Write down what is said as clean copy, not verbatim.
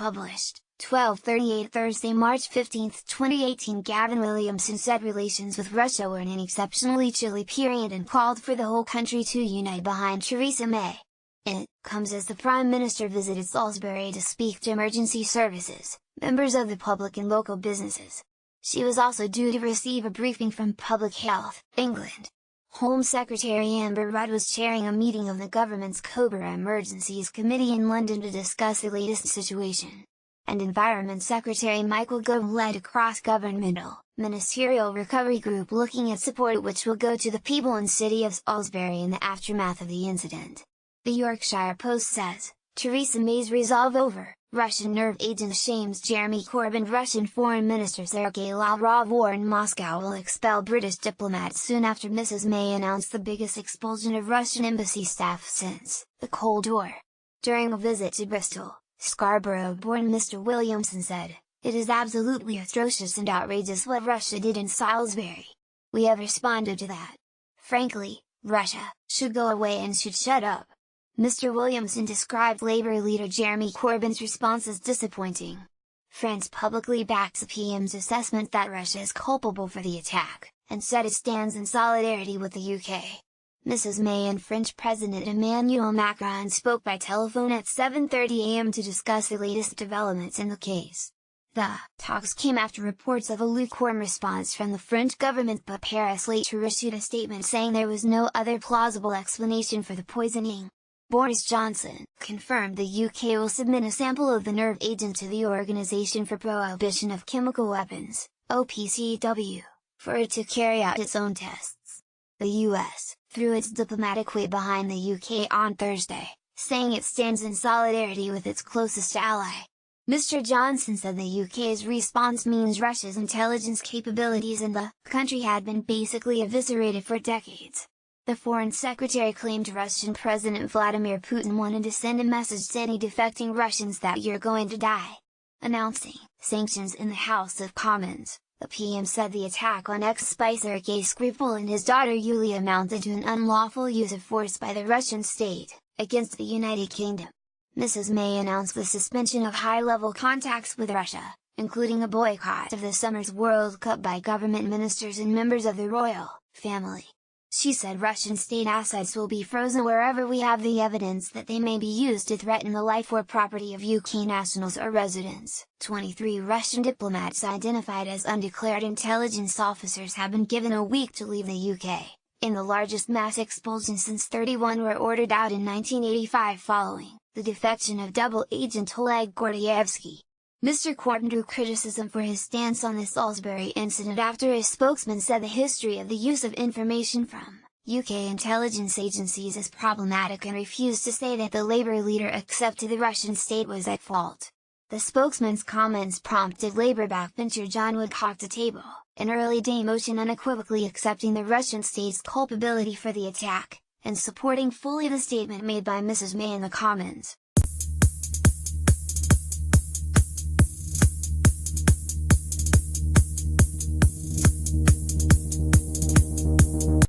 published, 12:38 Thursday, March 15, 2018. Gavin Williamson said relations with Russia were in an exceptionally chilly period and called for the whole country to unite behind Theresa May. It comes as the Prime Minister visited Salisbury to speak to emergency services, members of the public and local businesses. She was also due to receive a briefing from Public Health, England. Home Secretary Amber Rudd was chairing a meeting of the government's Cobra Emergencies Committee in London to discuss the latest situation. And Environment Secretary Michael Gove led a cross-governmental, ministerial recovery group looking at support which will go to the people and city of Salisbury in the aftermath of the incident. The Yorkshire Post says, Theresa May's resolve over Russian nerve agent shames Jeremy Corbyn. Russian Foreign Minister Sergei Lavrov warned Moscow will expel British diplomats soon after Mrs. May announced the biggest expulsion of Russian embassy staff since the Cold War. During a visit to Bristol, Scarborough-born Mr. Williamson said, "It is absolutely atrocious and outrageous what Russia did in Salisbury. We have responded to that. Frankly, Russia should go away and should shut up." Mr. Williamson described Labour leader Jeremy Corbyn's response as disappointing. France publicly backs the PM's assessment that Russia is culpable for the attack, and said it stands in solidarity with the UK. Mrs. May and French President Emmanuel Macron spoke by telephone at 7:30 am to discuss the latest developments in the case. The talks came after reports of a lukewarm response from the French government, but Paris later issued a statement saying there was no other plausible explanation for the poisoning. Boris Johnson confirmed the UK will submit a sample of the nerve agent to the Organisation for Prohibition of Chemical Weapons, OPCW, for it to carry out its own tests. The US threw its diplomatic weight behind the UK on Thursday, saying it stands in solidarity with its closest ally. Mr. Johnson said the UK's response means Russia's intelligence capabilities in the country had been basically eviscerated for decades. The Foreign Secretary claimed Russian President Vladimir Putin wanted to send a message to any defecting Russians that you're going to die. Announcing sanctions in the House of Commons, the PM said the attack on ex-spy Sergei Skripal and his daughter Yulia amounted to an unlawful use of force by the Russian state, against the United Kingdom. Mrs. May announced the suspension of high-level contacts with Russia, including a boycott of the summer's World Cup by government ministers and members of the royal family. She said Russian state assets will be frozen wherever we have the evidence that they may be used to threaten the life or property of UK nationals or residents. 23 Russian diplomats identified as undeclared intelligence officers have been given a week to leave the UK, in the largest mass expulsion since 31 were ordered out in 1985 following the defection of double agent Oleg Gordievsky. Mr. Corbyn drew criticism for his stance on the Salisbury incident after his spokesman said the history of the use of information from UK intelligence agencies is problematic and refused to say that the Labour leader accepted the Russian state was at fault. The spokesman's comments prompted Labour backbencher John Woodcock to table an early-day motion unequivocally accepting the Russian state's culpability for the attack, and supporting fully the statement made by Mrs. May in the Commons.